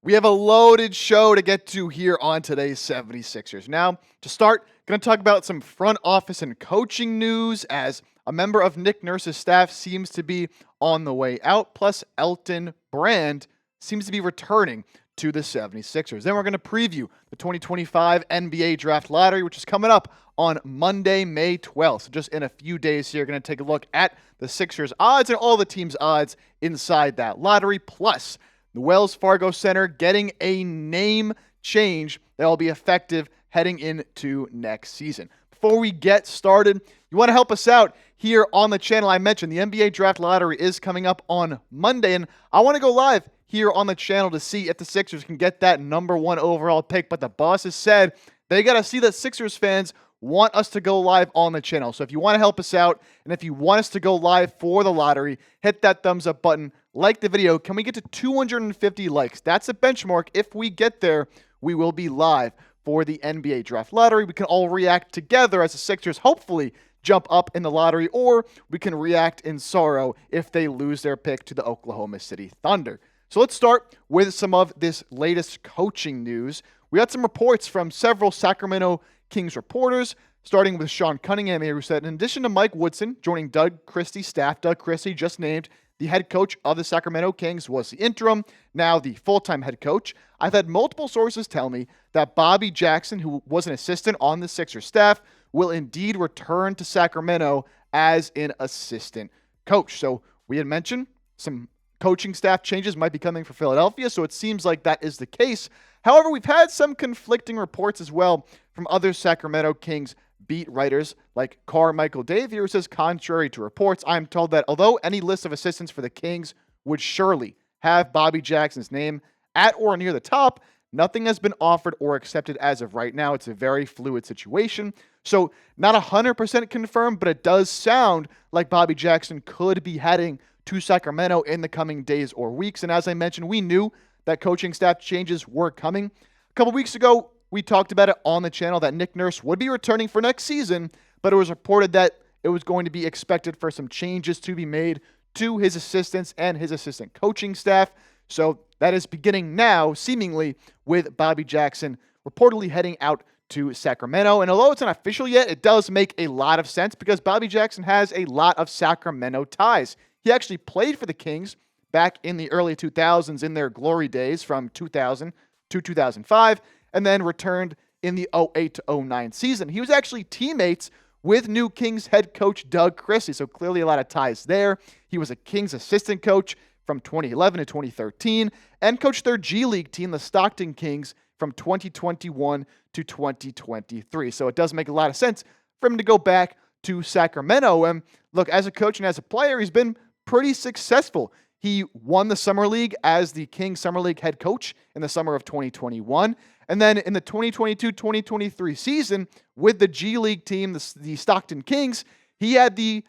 We have a loaded show to get to here on today's 76ers. Now, to start, going to talk about some front office and coaching news as a member of Nick Nurse's staff seems to be on the way out, plus Elton Brand seems to be returning to the 76ers. Then we're going to preview the 2025 NBA Draft Lottery, which is coming up on Monday, May 12th. So just in a few days here, going to take a look at the Sixers odds and all the teams' odds inside that lottery, plus the Wells Fargo Center getting a name change that will be effective heading into next season. Before we get started, you want to help us out here on the channel. I mentioned the NBA Draft Lottery is coming up on Monday, and I want to go live here on the channel to see if the Sixers can get that number 1 overall pick. But the bosses said they got to see that Sixers fans want us to go live on the channel. So if you want to help us out, and if you want us to go live for the lottery, hit that thumbs up button, like the video. Can we get to 250 likes? That's a benchmark. If we get there, we will be live for the NBA Draft Lottery. We can all react together as the Sixers hopefully jump up in the lottery, or we can react in sorrow if they lose their pick to the Oklahoma City Thunder. So let's start with some of this latest coaching news. We got some reports from several Sacramento Kings reporters, starting with Sean Cunningham here, who said, in addition to Mike Woodson joining Doug Christie's staff, Doug Christie just named the head coach of the Sacramento Kings, was the interim, now the full-time head coach. I've had multiple sources tell me that Bobby Jackson, who was an assistant on the Sixers staff, will indeed return to Sacramento as an assistant coach. So we had mentioned some coaching staff changes might be coming for Philadelphia, so it seems like that is the case. However, we've had some conflicting reports as well from other Sacramento Kings beat writers like Carmichael Dave here, who says, contrary to reports, I'm told that although any list of assistants for the Kings would surely have Bobby Jackson's name at or near the top, nothing has been offered or accepted as of right now. It's a very fluid situation. So not 100% confirmed, but it does sound like Bobby Jackson could be heading to Sacramento in the coming days or weeks. And as I mentioned, we knew that coaching staff changes were coming. A couple weeks ago, we talked about it on the channel that Nick Nurse would be returning for next season, but it was reported that it was going to be expected for some changes to be made to his assistants and his assistant coaching staff. So that is beginning now, seemingly, with Bobby Jackson reportedly heading out to Sacramento. And although it's not official yet, it does make a lot of sense because Bobby Jackson has a lot of Sacramento ties. He actually played for the Kings back in the early 2000s in their glory days from 2000 to 2005, and then returned in the 08 to 09 season. He was actually teammates with new Kings head coach Doug Christie, so clearly a lot of ties there. He was a Kings assistant coach from 2011 to 2013 and coached their G League team, the Stockton Kings, from 2021 to 2023. So it does make a lot of sense for him to go back to Sacramento. And look, as a coach and as a player, he's been pretty successful. He won the Summer League as the Kings Summer League head coach in the summer of 2021. And then in the 2022-2023 season with the G League team, the Stockton Kings, he had the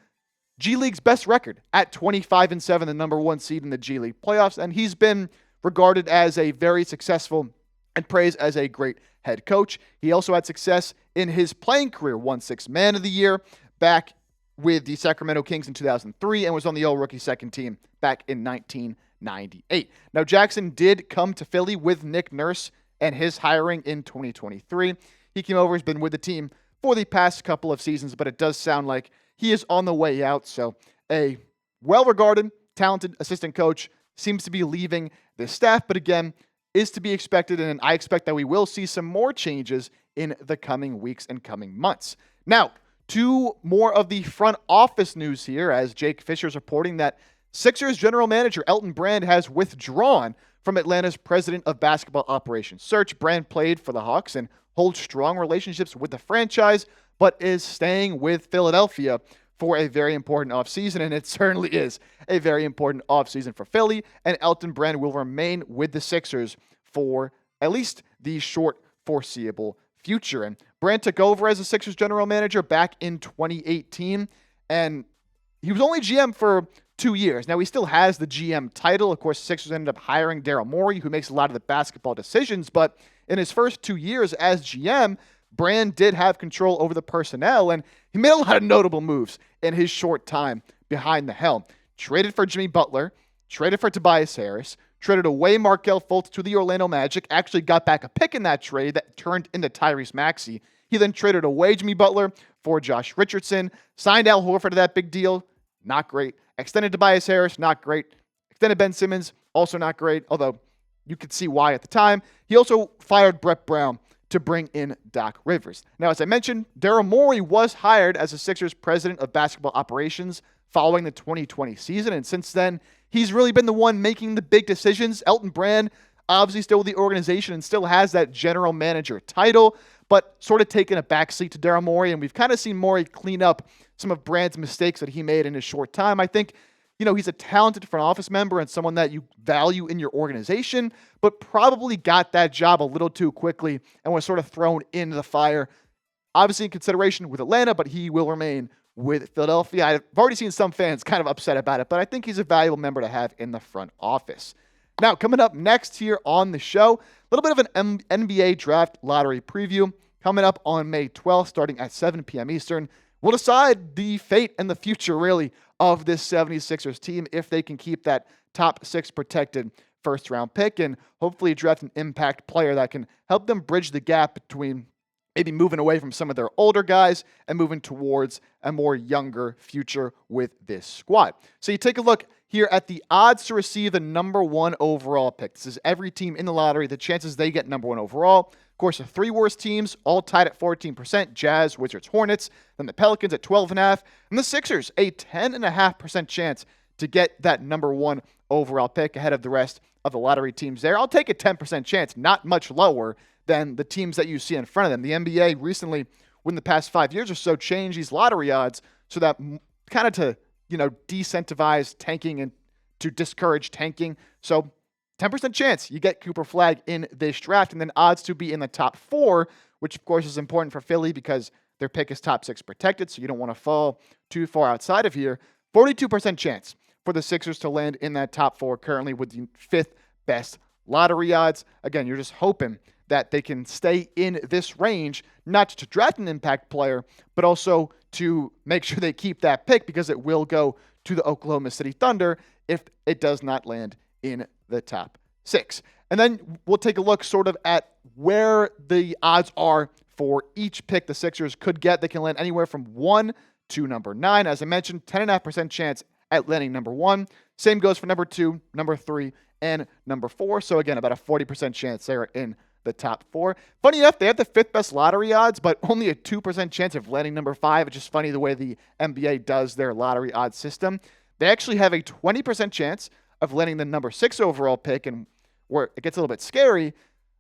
G League's best record at 25-7, the number 1 seed in the G League playoffs. And he's been regarded as a very successful and praised as a great head coach. He also had success in his playing career, won 6th Man of the Year back with the Sacramento Kings in 2003 and was on the All-Rookie second team back in 1998. Now, Jackson did come to Philly with Nick Nurse and his hiring in 2023. He came over, he's been with the team for the past couple of seasons, but it does sound like he is on the way out. So a well-regarded, talented assistant coach seems to be leaving the staff, but again, is to be expected, and I expect that we will see some more changes in the coming weeks and coming months. Now, to more of the front office news here, as Jake Fisher is reporting that Sixers General Manager Elton Brand has withdrawn from Atlanta's president of basketball operations search. Brand played for the Hawks and holds strong relationships with the franchise, but is staying with Philadelphia for a very important offseason, and it certainly is a very important offseason for Philly, and Elton Brand will remain with the Sixers for at least the short foreseeable future. And Brand took over as a Sixers general manager back in 2018, and he was only GM for 2 years. Now, he still has the GM title. Of course, the Sixers ended up hiring Daryl Morey, who makes a lot of the basketball decisions, but in his first 2 years as GM, Brand did have control over the personnel, and he made a lot of notable moves in his short time behind the helm. Traded for Jimmy Butler, traded for Tobias Harris, traded away Markelle Fultz to the Orlando Magic, actually got back a pick in that trade that turned into Tyrese Maxey. He then traded away Jimmy Butler for Josh Richardson, signed Al Horford to that big deal, not great. Extended Tobias Harris, not great. Extended Ben Simmons, also not great, although you could see why at the time. He also fired Brett Brown to bring in Doc Rivers. Now, as I mentioned, Daryl Morey was hired as the Sixers president of basketball operations following the 2020 season, and since then, he's really been the one making the big decisions. Elton Brand, obviously still with the organization and still has that general manager title, but sort of taken a backseat to Daryl Morey, and we've kind of seen Morey clean up some of Brand's mistakes that he made in his short time. I think, he's a talented front office member and someone that you value in your organization, but probably got that job a little too quickly and was sort of thrown into the fire. Obviously in consideration with Atlanta, but he will remain with Philadelphia. I've already seen some fans kind of upset about it, but I think he's a valuable member to have in the front office. Now, coming up next here on the show, a little bit of an NBA draft lottery preview coming up on May 12th, starting at 7 p.m. Eastern. We'll decide the fate and the future, really, of this 76ers team if they can keep that top 6 protected first-round pick and hopefully draft an impact player that can help them bridge the gap between maybe moving away from some of their older guys and moving towards a more younger future with this squad. So you take a look here at the odds to receive the number 1 overall pick. This is every team in the lottery, the chances they get number 1 overall. Of course, the 3 worst teams, all tied at 14%, Jazz, Wizards, Hornets, then the Pelicans at 12.5%, and the Sixers, a 10.5% chance to get that number 1 overall pick ahead of the rest of the lottery teams there. I'll take a 10% chance, not much lower than the teams that you see in front of them. The NBA recently, within the past 5 years or so, changed these lottery odds so that kind of to, decentivize tanking and to discourage tanking. So 10% chance you get Cooper Flagg in this draft, and then odds to be in the top 4, which of course is important for Philly because their pick is top 6 protected, so you don't want to fall too far outside of here. 42% chance for the Sixers to land in that top 4 currently with the 5th best lottery odds. Again, you're just hoping that they can stay in this range, not to draft an impact player, but also to make sure they keep that pick because it will go to the Oklahoma City Thunder if it does not land in the top 6. And then we'll take a look sort of at where the odds are for each pick the Sixers could get. They can land anywhere from 1 to number 9. As I mentioned, 10.5% chance at landing number 1. Same goes for number 2, number 3, and number 4. So again, about a 40% chance they are in the top 4. Funny enough, they have the 5th best lottery odds, but only a 2% chance of landing number 5. It's just funny the way the NBA does their lottery odds system. They actually have a 20% chance of landing the number 6 overall pick, and where it gets a little bit scary,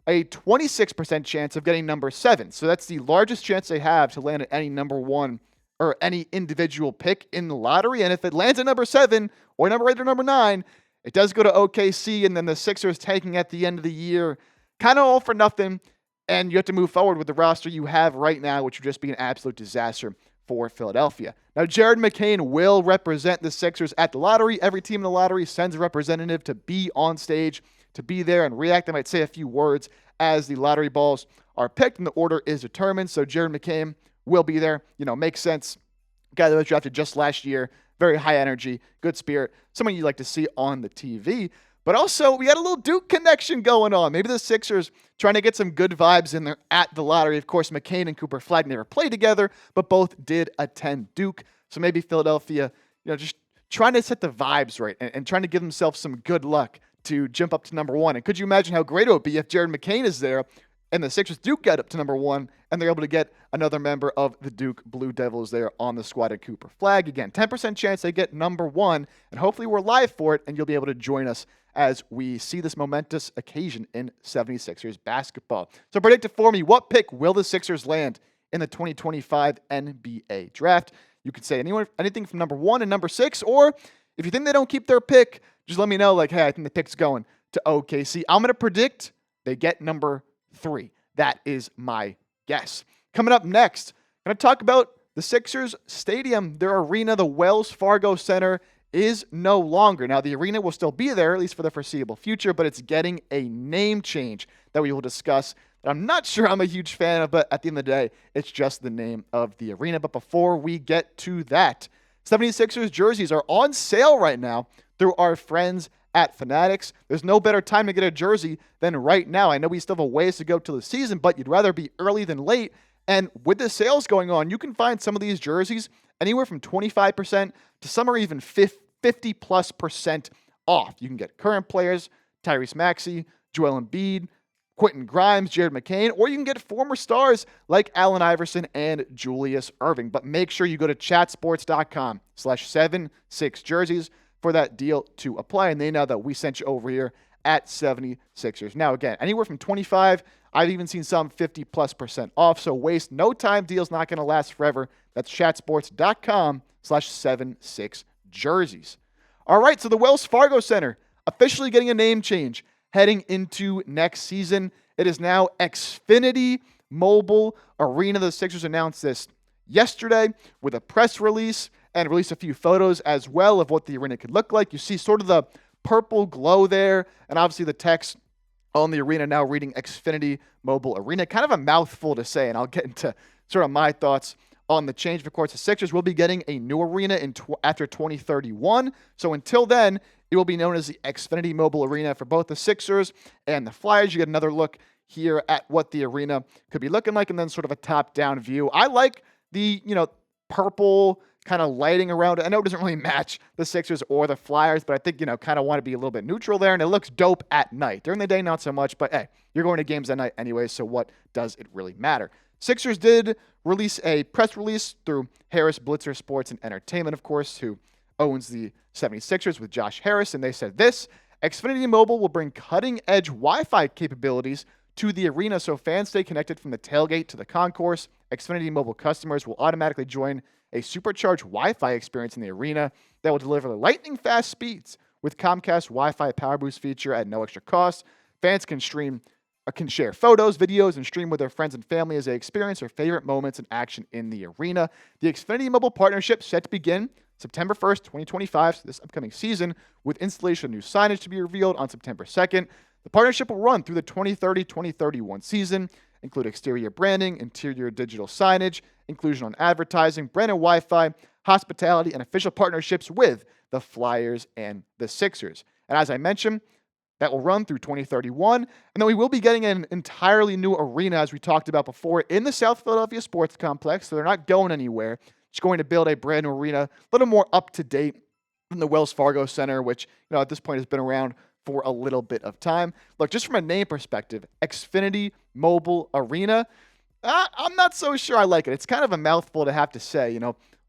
a 26% chance of getting number 7. So that's the largest chance they have to land at any number 1 or any individual pick in the lottery. And if it lands at number 7 or number 8 or number 9, it does go to OKC, and then the Sixers taking at the end of the year, kind of all for nothing, and you have to move forward with the roster you have right now, which would just be an absolute disaster for Philadelphia. Now, Jared McCain will represent the Sixers at the lottery. Every team in the lottery sends a representative to be on stage, to be there and react. They might say a few words as the lottery balls are picked and the order is determined. So Jared McCain will be there. Makes sense. Guy that was drafted just last year. Very high energy, good spirit. Someone you like to see on the TV. But also, we had a little Duke connection going on. Maybe the Sixers trying to get some good vibes in there at the lottery. Of course, McCain and Cooper Flagg never played together, but both did attend Duke. So maybe Philadelphia, just trying to set the vibes right and trying to give themselves some good luck to jump up to number 1. And could you imagine how great it would be if Jared McCain is there and the Sixers do get up to number 1 and they're able to get another member of the Duke Blue Devils there on the squad at Cooper Flagg. Again, 10% chance they get number 1, and hopefully we're live for it and you'll be able to join us as we see this momentous occasion in 76ers basketball. So predict it for me. What pick will the Sixers land in the 2025 NBA draft? You could say anything from number 1 and number 6, or if you think they don't keep their pick, just let me know, hey, I think the pick's going to OKC. I'm going to predict they get number 3. That is my guess. Coming up next, I'm going to talk about the Sixers stadium, their arena, the Wells Fargo Center, is no longer. Now, the arena will still be there, at least for the foreseeable future, but it's getting a name change that we will discuss that I'm not sure I'm a huge fan of, but at the end of the day, it's just the name of the arena. But before we get to that, 76ers jerseys are on sale right now through our friends at Fanatics. There's no better time to get a jersey than right now. I know we still have a ways to go till the season, but you'd rather be early than late. And with the sales going on, you can find some of these jerseys anywhere from 25% to some are even 50+% off. You can get current players, Tyrese Maxey, Joel Embiid, Quentin Grimes, Jared McCain, or you can get former stars like Allen Iverson and Julius Erving. But make sure you go to chatsports.com/76jerseys for that deal to apply. And they know that we sent you over here at 76ers. Now, again, anywhere from 25, I've even seen some 50+% off. So waste no time. Deal's not going to last forever. That's chatsports.com/76jerseys. All right, so the Wells Fargo Center officially getting a name change heading into next season. It is now Xfinity Mobile Arena. The Sixers announced this yesterday with a press release and released a few photos as well of what the arena could look like. You see sort of the purple glow there, and obviously the text on the arena now reading Xfinity Mobile Arena. Kind of a mouthful to say, and I'll get into sort of my thoughts on the change. Of course, the Sixers will be getting a new arena after 2031. So until then, it will be known as the Xfinity Mobile Arena for both the Sixers and the Flyers. You get another look here at what the arena could be looking like, and then sort of a top-down view. I like the, purple kind of lighting around it. I know it doesn't really match the Sixers or the Flyers, but I think, kind of want to be a little bit neutral there, and it looks dope at night. During the day, not so much, but hey, you're going to games at night anyway, so what does it really matter? Sixers did release a press release through Harris Blitzer Sports and Entertainment, of course, who owns the 76ers with Josh Harris, and they said this: Xfinity Mobile will bring cutting-edge Wi-Fi capabilities to the arena so fans stay connected from the tailgate to the concourse. Xfinity Mobile customers will automatically join a supercharged Wi-Fi experience in the arena that will deliver lightning-fast speeds with Comcast Wi-Fi Power Boost feature at no extra cost. Fans can share photos, videos, and stream with their friends and family as they experience their favorite moments and action in the arena. The Xfinity Mobile partnership set to begin September 1st, 2025, so this upcoming season, with installation of new signage to be revealed on September 2nd. The partnership will run through the 2030-2031 season, include exterior branding, interior digital signage, inclusion on advertising, branded Wi-Fi, hospitality, and official partnerships with the Flyers and the Sixers. And as I mentioned, that will run through 2031, and then we will be getting an entirely new arena, as we talked about before, in the South Philadelphia Sports Complex, so they're not going anywhere. Just going to build a brand new arena, a little more up-to-date than the Wells Fargo Center, which, at this point has been around for a little bit of time. Look, just from a name perspective, Xfinity Mobile Arena, I'm not so sure I like it. It's kind of a mouthful to have to say.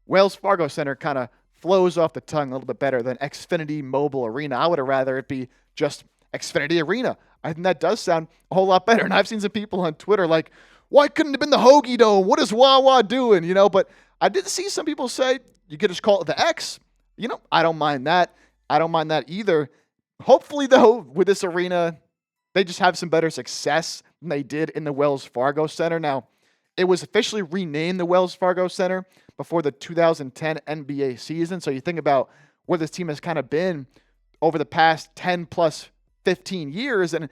Wells Fargo Center kind of flows off the tongue a little bit better than Xfinity Mobile Arena. I would have rather it be just Xfinity Arena. I think that does sound a whole lot better. And I've seen some people on Twitter like, why couldn't it have been the Hoagie Dome? What is Wawa doing? But I did see some people say you could just call it the X. I don't mind that. I don't mind that either. Hopefully, though, with this arena, they just have some better success than they did in the Wells Fargo Center. Now, it was officially renamed the Wells Fargo Center before the 2010 NBA season. So you think about where this team has kind of been over the past 10 plus 15 years, and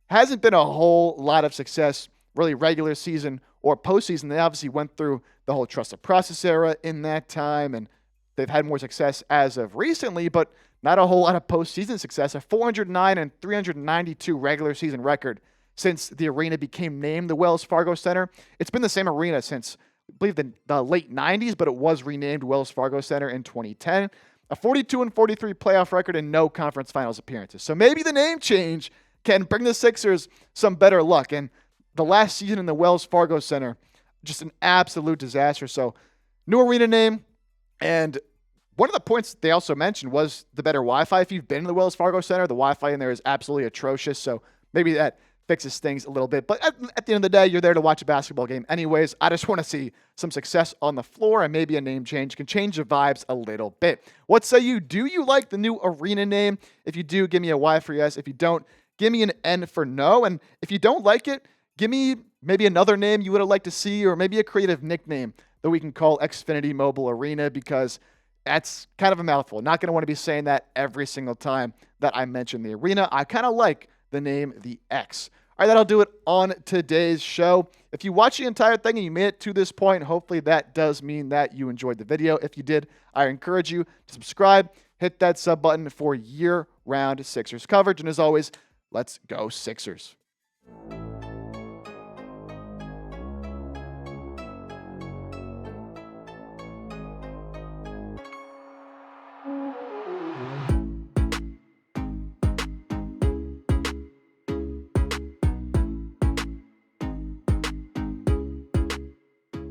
hasn't been a whole lot of success, really regular season or postseason. They obviously went through the whole trusted process era in that time, and they've had more success as of recently, but not a whole lot of postseason success. A 409 and 392 regular season record since the arena became named the Wells Fargo Center. It's been the same arena since, I believe, the late 90s, but it was renamed Wells Fargo Center in 2010. A 42 and 43 playoff record and no conference finals appearances. So maybe the name change can bring the Sixers some better luck. And the last season in the Wells Fargo Center, just an absolute disaster. So new arena name, and one of the points they also mentioned was the better Wi-Fi. If you've been to the Wells Fargo Center, the Wi-Fi in there is absolutely atrocious. So maybe that fixes things a little bit. But at the end of the day, you're there to watch a basketball game anyways. I just want to see some success on the floor, and maybe a name change can change the vibes a little bit. What say you? Do you like the new arena name? If you do, give me a Y for yes. If you don't, give me an N for no. And if you don't like it, give me maybe another name you would have liked to see, or maybe a creative nickname that we can call Xfinity Mobile Arena, because that's kind of a mouthful. Not going to want to be saying that every single time that I mention the arena. I kind of like the name, the X. All right, that'll do it on today's show. If you watch the entire thing and you made it to this point, hopefully that does mean that you enjoyed the video. If you did, I encourage you to subscribe, hit that sub button for year-round Sixers coverage. And as always, let's go Sixers.